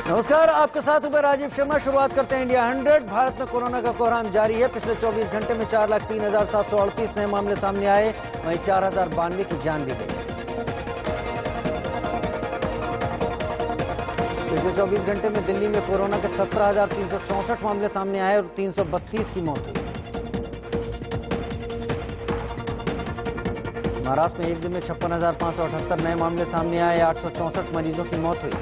नमस्कार, आपके साथ हूं मैं राजीव शर्मा। शुरुआत करते हैं इंडिया 100। भारत में कोरोना का कोहराम जारी है। पिछले 24 घंटे में 4,03,738 नए मामले सामने आए, वहीं 4,092 की जान भी गई। पिछले 24 घंटे में दिल्ली में कोरोना के 17,364 मामले सामने आए और 332 की मौत हुई। महाराष्ट्र में एक दिन में 56,578 नए मामले सामने आए, 864 मरीजों की मौत हुई।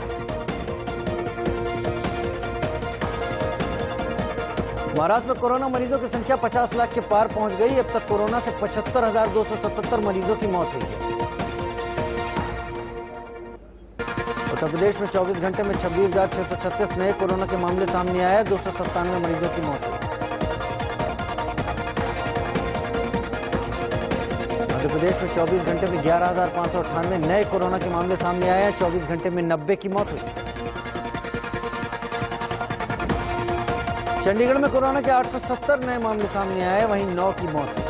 महाराष्ट्र में कोरोना मरीजों की संख्या 50 लाख के पार पहुंच गई। अब तक कोरोना से 75,277 मरीजों की मौत हुई है। उत्तर प्रदेश में 24 घंटे में 26,636 नए कोरोना के मामले सामने आए, 297 मरीजों की मौत हुई। मध्य प्रदेश में 24 घंटे में 11,598 नए कोरोना के मामले सामने आए हैं, 24 घंटे में 90 की मौत हुई। चंडीगढ़ में कोरोना के 870 नए मामले सामने आए, वहीं 9 की मौत हुई।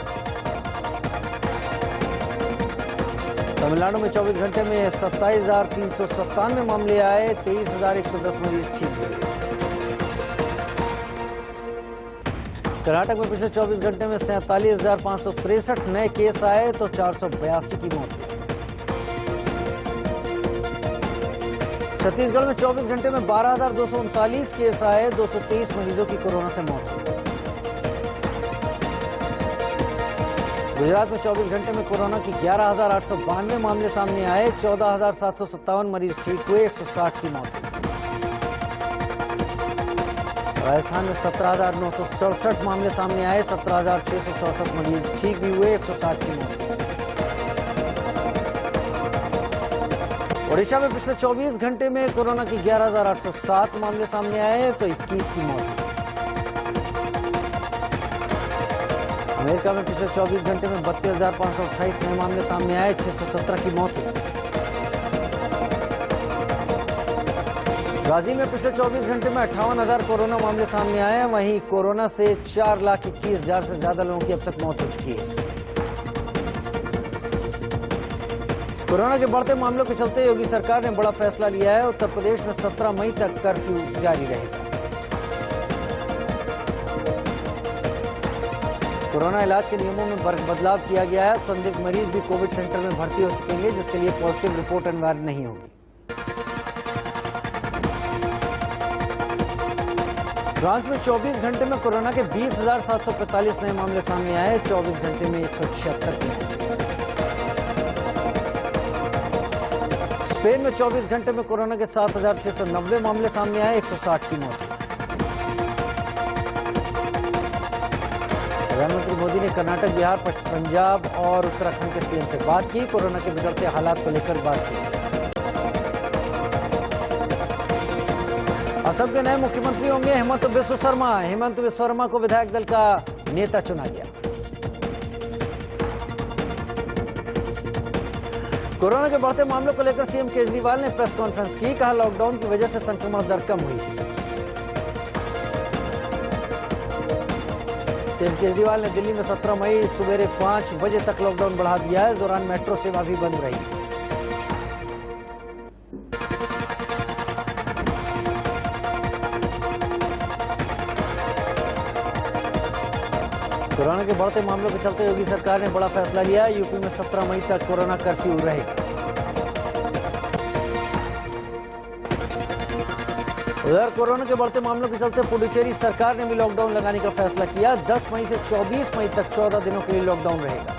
तमिलनाडु में 24 घंटे में 27,397 मामले आए, 23,110 मरीज ठीक हुए। कर्नाटक में पिछले 24 घंटे में 47,563 नए केस आए तो 482 की मौत हुई। छत्तीसगढ़ में 24 घंटे में 12,239 केस आए, 223 मरीजों की कोरोना से मौत हुई। गुजरात में 24 घंटे में कोरोना की 11,892 मामले सामने आए, 14,757 मरीज ठीक हुए, 160 की मौत हुई। राजस्थान में 17,967 मामले सामने आए, 17,667 मरीज ठीक भी हुए, 160 की मौत हुई। ओडिशा में पिछले 24 घंटे में कोरोना की 11,807 मामले सामने आए तो 21 की मौत हुई। अमेरिका में पिछले 24 घंटे में 32,528 नए मामले सामने आए, 617 की मौत हुई। ब्राजील में पिछले 24 घंटे में 58,000 कोरोना मामले सामने आए हैं, वहीं कोरोना से 4,21,000 से ज्यादा लोगों की अब तक मौत हो चुकी है। कोरोना के बढ़ते मामलों के चलते योगी सरकार ने बड़ा फैसला लिया है। उत्तर प्रदेश में 17 मई तक कर्फ्यू जारी रहेगा। कोरोना इलाज के नियमों में बदलाव किया गया है। संदिग्ध मरीज भी कोविड सेंटर में भर्ती हो सकेंगे, जिसके लिए पॉजिटिव रिपोर्ट अनिवार्य नहीं होगी। फ्रांस में 24 घंटे में कोरोना के 20,745 नए मामले सामने आए, 24 घंटे में 176 की मौत। स्पेन में 24 घंटे में कोरोना के 7,690 मामले सामने आए, 160 की मौत। प्रधानमंत्री मोदी ने कर्नाटक, बिहार, पंजाब और उत्तराखंड के सीएम से बात की। कोरोना के बिगड़ते हालात को लेकर बात की। असम के नए मुख्यमंत्री होंगे हेमंत बिस्व शर्मा। हेमंत बिस्व शर्मा को विधायक दल का नेता चुना गया। कोरोना के बढ़ते मामलों को लेकर सीएम केजरीवाल ने प्रेस कॉन्फ्रेंस की। कहा, लॉकडाउन की वजह से संक्रमण दर कम हुई। सीएम केजरीवाल ने दिल्ली में 17 मई सुबह 5 बजे तक लॉकडाउन बढ़ा दिया है। इस दौरान मेट्रो सेवा भी बंद रही। कोरोना के बढ़ते मामलों के चलते योगी सरकार ने बड़ा फैसला लिया। यूपी में 17 मई तक कोरोना कर्फ्यू रहेगा। उधर कोरोना के बढ़ते मामलों के चलते पुडुचेरी सरकार ने भी लॉकडाउन लगाने का फैसला किया। 10 मई से 24 मई तक 14 दिनों के लिए लॉकडाउन रहेगा।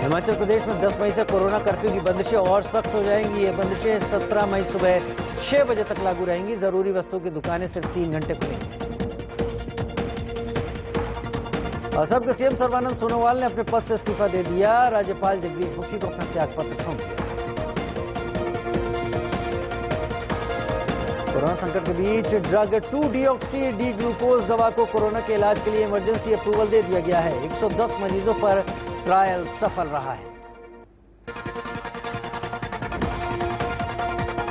हिमाचल प्रदेश में 10 मई से कोरोना कर्फ्यू की बंदिशें और सख्त हो जाएंगी। ये बंदिशें 17 मई सुबह 6 बजे तक लागू रहेंगी। जरूरी वस्तुओं की दुकानें सिर्फ 3 घंटे खुलेंगी। असम के सीएम सर्बानंद सोनोवाल ने अपने पद से इस्तीफा दे दिया। राज्यपाल जगदीश मुखी को अपना त्यागपत्र सौंप दिया। कोरोना संकट के बीच ड्रग 2-डीऑक्सी डी ग्लूकोज दवा को कोरोना के इलाज के लिए इमरजेंसी अप्रूवल दे दिया गया है। 110 मरीजों पर ट्रायल सफल रहा है।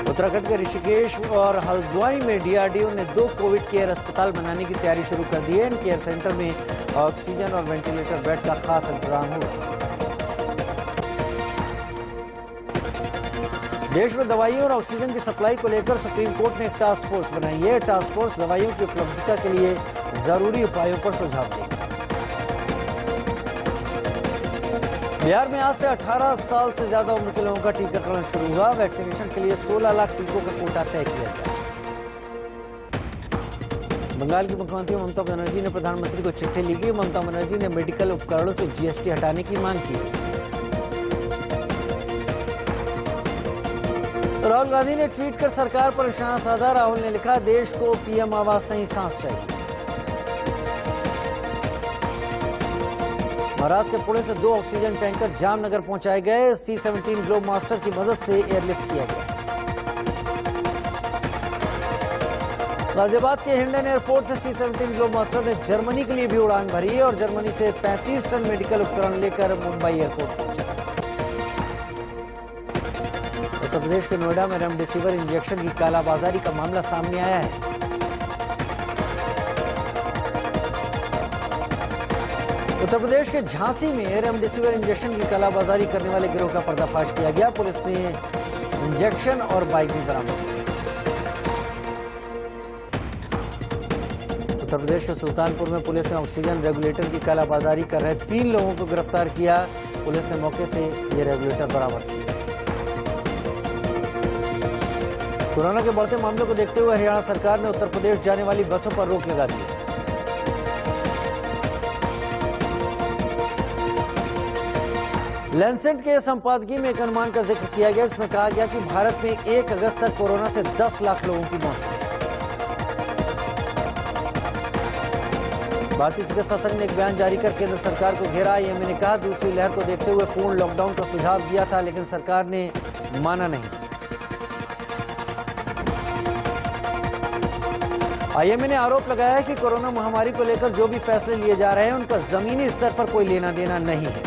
उत्तराखंड के ऋषिकेश और हल्द्वानी में डीआरडीओ ने 2 कोविड केयर अस्पताल बनाने की तैयारी शुरू कर दी है। इन केयर सेंटर में ऑक्सीजन और वेंटिलेटर बेड का खास इंतजाम होगा। देश में दवाइयों और ऑक्सीजन की सप्लाई को लेकर सुप्रीम कोर्ट ने एक टास्क फोर्स बनाई है। टास्क फोर्स दवाइयों की उपलब्धता के लिए जरूरी उपायों पर सुझाव देगी। बिहार में आज से 18 साल से ज्यादा उम्र के लोगों का टीकाकरण शुरू हुआ। वैक्सीनेशन के लिए 16 लाख टीकों का कोटा तय किया गया। बंगाल की मुख्यमंत्री ममता बनर्जी ने प्रधानमंत्री को चिट्ठी लिखी। ममता बनर्जी ने मेडिकल उपकरणों से जीएसटी हटाने की मांग की। राहुल गांधी ने ट्वीट कर सरकार पर निशाना साधा। राहुल ने लिखा, देश को पीएम आवास नहीं सांस चाहिए। महाराष्ट्र के पुणे से 2 ऑक्सीजन टैंकर जामनगर पहुंचाए गए। C-17 ग्लोब मास्टर की मदद से एयरलिफ्ट किया गया। गाजियाबाद के हिंडन एयरपोर्ट से C-17 ग्लोब मास्टर ने जर्मनी के लिए भी उड़ान भरी और जर्मनी से 35 टन मेडिकल उपकरण लेकर मुंबई एयरपोर्ट पहुंचा। उत्तर प्रदेश के नोएडा में रेमडेसिविर इंजेक्शन की कालाबाजारी का मामला सामने आया है। उत्तर प्रदेश के झांसी में रेमडेसिविर इंजेक्शन की कालाबाजारी करने वाले गिरोह का पर्दाफाश किया गया। पुलिस ने इंजेक्शन और बाइक भी बरामद की। उत्तर प्रदेश के सुल्तानपुर में पुलिस ने ऑक्सीजन रेगुलेटर की कालाबाजारी कर रहे 3 लोगों को गिरफ्तार किया। पुलिस ने मौके से ये रेगुलेटर बरामद किया। कोरोना के बढ़ते मामलों को देखते हुए हरियाणा सरकार ने उत्तर प्रदेश जाने वाली बसों पर रोक लगा दी है। लैंसेट के संपादकीय में एक अनुमान का जिक्र किया गया। इसमें कहा गया कि भारत में 1 अगस्त तक कोरोना से 10 लाख लोगों की मौत हुई। भारतीय चिकित्सा संघ ने एक बयान जारी कर केंद्र सरकार को घेरा। आईएमए ने कहा, दूसरी लहर को देखते हुए पूर्ण लॉकडाउन का सुझाव दिया था, लेकिन सरकार ने माना नहीं। आईएमए ने आरोप लगाया है कि कोरोना महामारी को लेकर जो भी फैसले लिए जा रहे हैं उनका जमीनी स्तर पर कोई लेना देना नहीं है।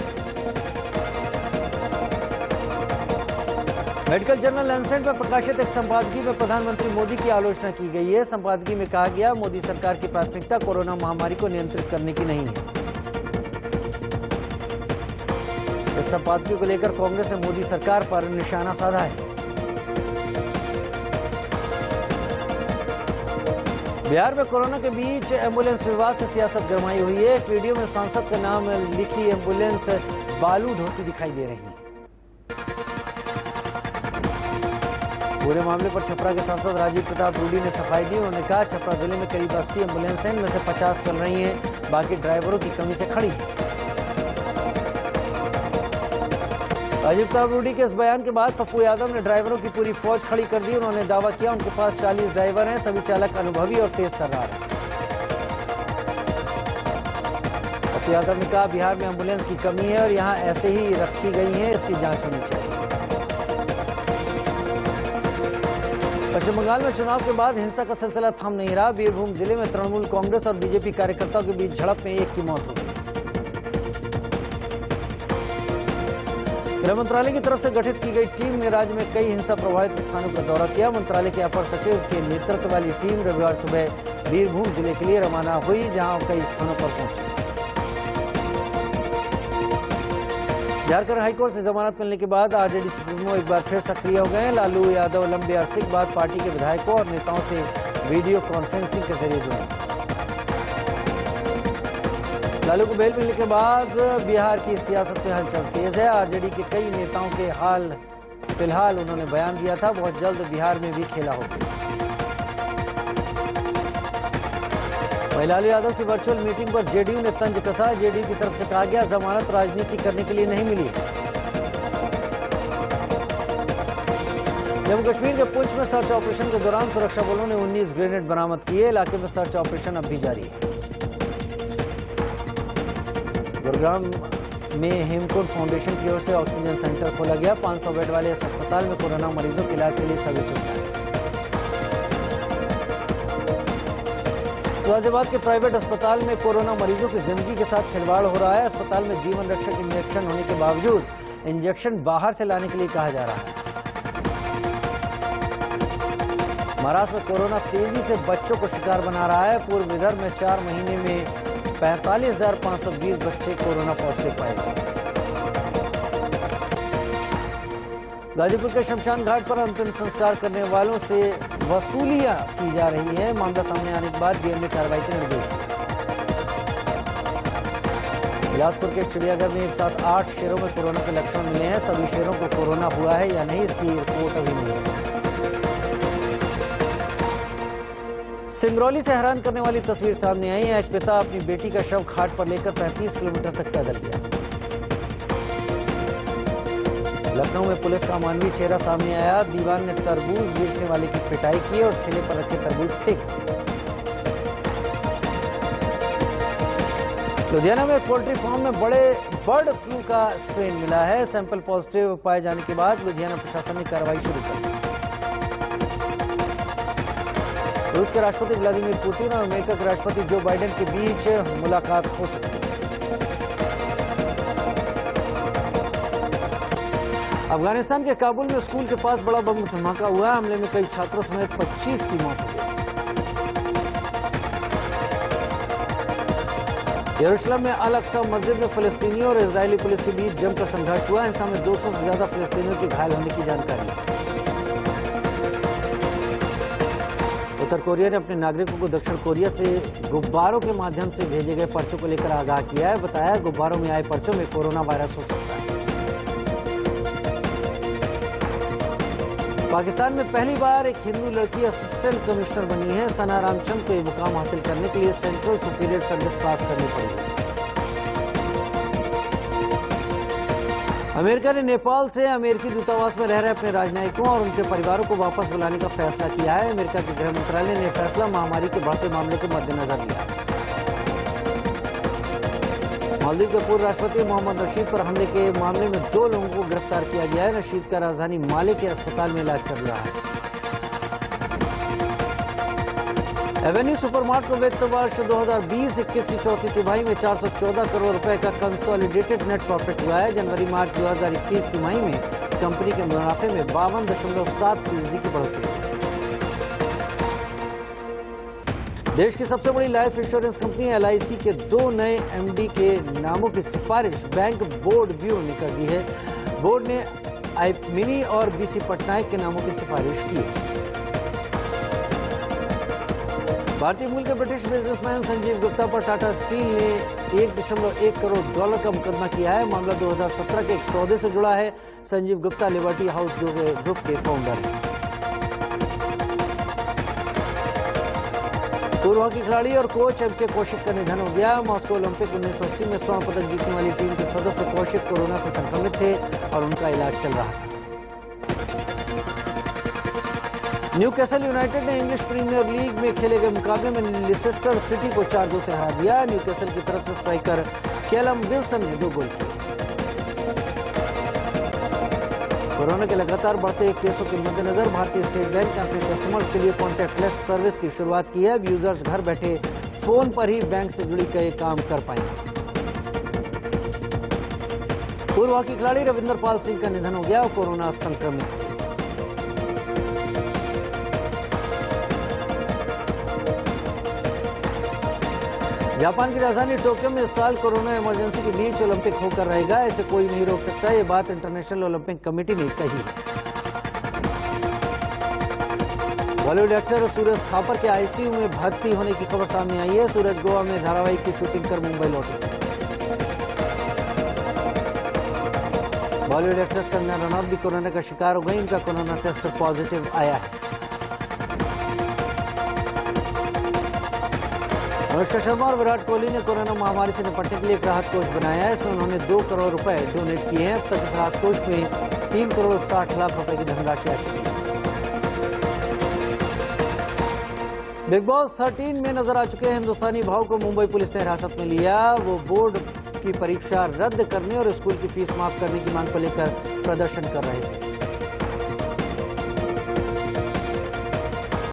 मेडिकल जर्नल लैंसेट में प्रकाशित एक संपादकीय में प्रधानमंत्री मोदी की आलोचना की गई है। संपादकीय में कहा गया, मोदी सरकार की प्राथमिकता कोरोना महामारी को नियंत्रित करने की नहीं है। इस संपादकीय को लेकर कांग्रेस ने मोदी सरकार पर निशाना साधा है। बिहार में कोरोना के बीच एम्बुलेंस विवाद से सियासत गरमाई हुई है। एक वीडियो में सांसद का नाम लिखी एम्बुलेंस बालू ढोती दिखाई दे रही है। पूरे मामले पर छपरा के सांसद राजीव प्रताप रूडी ने सफाई दी। उन्होंने कहा, छपरा जिले में करीब 80 एम्बुलेंस हैं, इनमें से 50 चल रही हैं, बाकी ड्राइवरों की कमी से खड़ी है। राजीव प्रताप रूडी के इस बयान के बाद पप्पू यादव ने ड्राइवरों की पूरी फौज खड़ी कर दी। उन्होंने दावा किया उनके पास 40 ड्राइवर हैं, सभी चालक अनुभवी और तेज तर्रार हैं। पप्पू यादव ने कहा, बिहार में एम्बुलेंस की कमी है और यहाँ ऐसे ही रखी गई है, इसकी जांच होनी चाहिए। पश्चिम बंगाल में चुनाव के बाद हिंसा का सिलसिला थम नहीं रहा। बीरभूम जिले में तृणमूल कांग्रेस और बीजेपी कार्यकर्ताओं के बीच झड़प में एक की मौत हो गई। गृह मंत्रालय की तरफ से गठित की गई टीम ने राज्य में कई हिंसा प्रभावित स्थानों का दौरा किया। मंत्रालय के अपर सचिव के नेतृत्व वाली टीम रविवार सुबह बीरभूम जिले के लिए रवाना हुई, जहां कई स्थानों पर पहुंची। झारखंड हाईकोर्ट से जमानत मिलने के बाद आरजेडी सुप्रीमो एक बार फिर सक्रिय हो गए। लालू यादव लंबे अरसे के बाद पार्टी के विधायकों और नेताओं से वीडियो कॉन्फ्रेंसिंग के जरिए जुड़े। लालू को बेल मिलने के बाद बिहार की सियासत में हलचल तेज है। आरजेडी के कई नेताओं के फिलहाल उन्होंने बयान दिया था, बहुत जल्द बिहार में भी खेला होगा। लालू यादव की वर्चुअल मीटिंग पर जेडीयू ने तंज कसा। जेडीयू की तरफ से कहा गया, जमानत राजनीति करने के लिए नहीं मिली है। जम्मू कश्मीर के पुंछ में सर्च ऑपरेशन के दौरान सुरक्षा बलों ने 19 ग्रेनेड बरामद किए। इलाके में सर्च ऑपरेशन अब भी जारी है। गुरुग्राम में हेमकुंड फाउंडेशन की ओर से ऑक्सीजन सेंटर खोला गया। 500 बेड वाले इस अस्पताल में कोरोना मरीजों के इलाज के लिए सभी सुविधाएं। गाजियाबाद के प्राइवेट अस्पताल में कोरोना मरीजों की जिंदगी के साथ खिलवाड़ हो रहा है। अस्पताल में जीवन रक्षक इंजेक्शन होने के बावजूद इंजेक्शन बाहर से लाने के लिए कहा जा रहा है। महाराष्ट्र में कोरोना तेजी से बच्चों को शिकार बना रहा है। पूर्व विदर्भ में 4 महीने में 45,520 बच्चे कोरोना पॉजिटिव पाए गए। गाजीपुर के शमशान घाट पर अंतिम संस्कार करने वालों से वसूलियां की जा रही है। मामला सामने आने के बाद डीएम ने कार्रवाई के निर्देश दिए। बिलासपुर के चिड़ियाघर में एक साथ 8 शेरों में कोरोना के लक्षण मिले हैं। सभी शेरों को कोरोना हुआ है या नहीं, इसकी रिपोर्ट अभी नहीं है। सिंगरौली से हैरान करने वाली तस्वीर सामने आई है। एक पिता अपनी बेटी का शव घाट पर लेकर 35 किलोमीटर तक पैदल गया। लखनऊ में पुलिस का अमानवीय चेहरा सामने आया। दीवान ने तरबूज बेचने वाले की पिटाई की और ठेले पर रखे तरबूज फेंक दिए। लुधियाना में पोल्ट्री फार्म में बड़े बर्ड फ्लू का स्ट्रेन मिला है। सैंपल पॉजिटिव पाए जाने के बाद लुधियाना प्रशासन ने कार्रवाई शुरू कर दी। रूस के राष्ट्रपति व्लादिमीर पुतिन और अमेरिका के राष्ट्रपति जो बाइडेन के बीच मुलाकात हो सकती है। अफगानिस्तान के काबुल में स्कूल के पास बड़ा बम धमाका हुआ। हमले में कई छात्रों समेत 25 की मौत हो गई। यरूशलेम में अल अक्सा मस्जिद में फिलिस्तीनियों और इजरायली पुलिस के बीच जमकर संघर्ष हुआ। हिंसा में 200 से ज्यादा फिलिस्तीनियों के घायल होने की जानकारी है। उत्तर कोरिया ने अपने नागरिकों को दक्षिण कोरिया से गुब्बारों के माध्यम से भेजे गए पर्चों को लेकर आगाह किया है। बताया गुब्बारों में आए पर्चों में कोरोना वायरस हो सकता है। पाकिस्तान में पहली बार एक हिंदू लड़की असिस्टेंट कमिश्नर बनी है। सना रामचंद को यह मुकाम हासिल करने के लिए सेंट्रल सुपीरियर सर्विस पास करनी पड़ी है। अमेरिका ने नेपाल से अमेरिकी दूतावास में रह रहे अपने राजनयिकों और उनके परिवारों को वापस बुलाने का फैसला किया है। अमेरिका के गृह मंत्रालय ने यह फैसला महामारी के बढ़ते मामले के मद्देनजर लिया। मालदीव के पूर्व राष्ट्रपति मोहम्मद नशीद पर हमले के मामले में 2 लोगों को गिरफ्तार किया गया है। नशीद का राजधानी माले के अस्पताल में इलाज चल रहा है। एवेन्यू सुपरमार्ट को वित्त वर्ष 2020-21 की चौथी तिमाही में 414 करोड़ रुपए का कंसोलिडेटेड नेट प्रॉफिट हुआ है। जनवरी-मार्च 2021 तिमाही में कंपनी के मुनाफे में 52.7% की बढ़ोतरी हुई। देश की सबसे बड़ी लाइफ इंश्योरेंस कंपनी LIC के 2 नए MD के नामों की सिफारिश बैंक बोर्ड ब्यूरो ने कर दी है। बोर्ड ने मिनी और BC पटनायक के नामों की सिफारिश की है। भारतीय मूल के ब्रिटिश बिजनेसमैन संजीव गुप्ता पर टाटा स्टील ने $1.1 करोड़ का मुकदमा किया है। मामला 2017 के एक सौदे से जुड़ा है। Sanjeev Gupta liberty house group के फाउंडर हैं। पूर्व हॉकी खिलाड़ी और कोच MK कौशिक का निधन हो गया। मॉस्को ओलंपिक 1980 में स्वर्ण पदक जीतने वाली टीम के सदस्य कौशिक कोरोना से संक्रमित थे और उनका इलाज चल रहा था। न्यूकैसल यूनाइटेड ने इंग्लिश प्रीमियर लीग में खेले गए मुकाबले में लिसेस्टर सिटी को 4-2 से हरा दिया। न्यूकैसल की तरफ से स्ट्राइकर कैलम विल्सन ने 2 गोल किए। कोरोना के लगातार बढ़ते केसों के मद्देनजर भारतीय स्टेट बैंक ने अपने कस्टमर्स के लिए कॉन्टैक्टलेस सर्विस की शुरुआत की है। अब यूजर्स घर बैठे फोन पर ही बैंक से जुड़ी कई काम कर पाएंगे। पूर्व हॉकी खिलाड़ी रविंदर पाल सिंह का निधन हो गया और कोरोना संक्रमित थे। जापान की राजधानी टोक्यो में इस साल कोरोना इमरजेंसी के बीच ओलंपिक होकर रहेगा। इसे कोई नहीं रोक सकता, ये बात इंटरनेशनल ओलंपिक कमेटी ने कही है। बॉलीवुड एक्टर सूरज थापर के ICU में भर्ती होने की खबर सामने आई है। सूरज गोवा में धारावाहिक की शूटिंग कर मुंबई लौटे। बॉलीवुड एक्ट्रेस कंगना रनौत भी कोरोना का शिकार हो गई। इनका कोरोना टेस्ट पॉजिटिव आया है। अनुष्का शर्मा और विराट कोहली ने कोरोना महामारी से निपटने के लिए एक राहत कोष बनाया है। इसमें उन्होंने 2 करोड़ रुपए डोनेट किए हैं। अब तक इस राहत कोष में 3 करोड़ 60 लाख रुपए की धनराशि आ चुकी है। बिग बॉस 13 में नजर आ चुके हिंदुस्तानी भाव को मुंबई पुलिस ने हिरासत में लिया। वो बोर्ड की परीक्षा रद्द करने और स्कूल की फीस माफ करने की मांग को लेकर प्रदर्शन कर रहे थे।